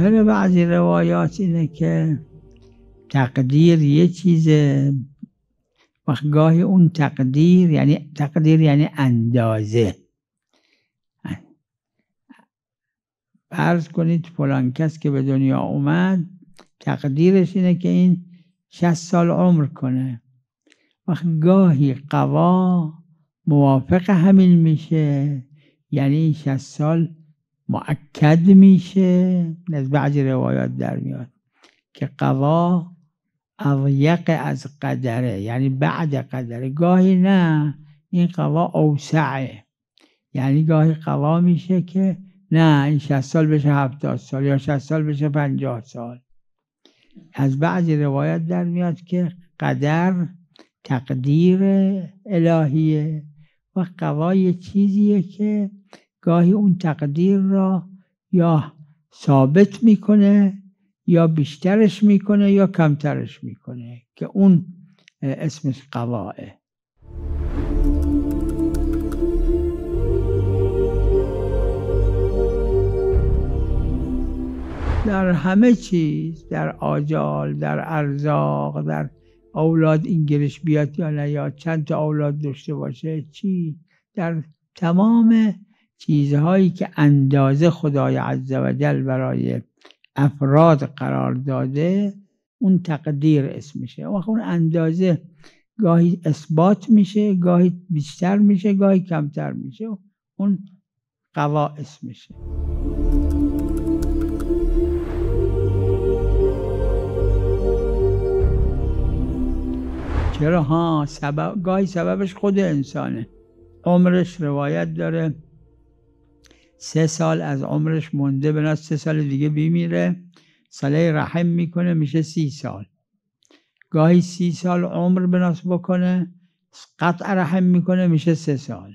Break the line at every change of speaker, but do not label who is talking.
ظاهر بعضی روایات اینه که تقدیر یه چیزه، وقت گاهی اون تقدیر یعنی اندازه. فرض کنید فلان کس که به دنیا اومد تقدیرش اینه که این 60 سال عمر کنه. وقت گاهی قضا موافق همین میشه، یعنی 60 سال مؤکد میشه. از بعضی روایات در میاد که قضا اضیق از قدره، یعنی بعد قدره. گاهی نه، این قضا اوسعه، یعنی گاهی قضا میشه که نه این 60 سال بشه 70 سال یا 60 سال بشه 50 سال. از بعضی روایات در میاد که قدر تقدیر الهیه و قضا یه چیزیه که گاهی اون تقدیر را یا ثابت میکنه یا بیشترش میکنه یا کمترش میکنه، که اون اسمش قضاه. در همه چیز، در آجال، در ارزاق، در اولاد این گرش بیاد یا نیاد، چند تا اولاد داشته باشه، در تمام چیزهایی که اندازه خدای عزوجل برای افراد قرار داده اون تقدیر اسمشه. و اون اندازه گاهی اثبات میشه، گاهی بیشتر میشه، گاهی کمتر میشه، اون قضا اسمشه. چرا؟ گاهی سببش خود انسانه. عمرش روایت داره 3 سال از عمرش مونده، بنا 3 سال دیگه بیمیره، صله رحم میکنه میشه 30 سال. گاهی 30 سال عمر بناس بکنه، قطع رحم میکنه میشه 3 سال.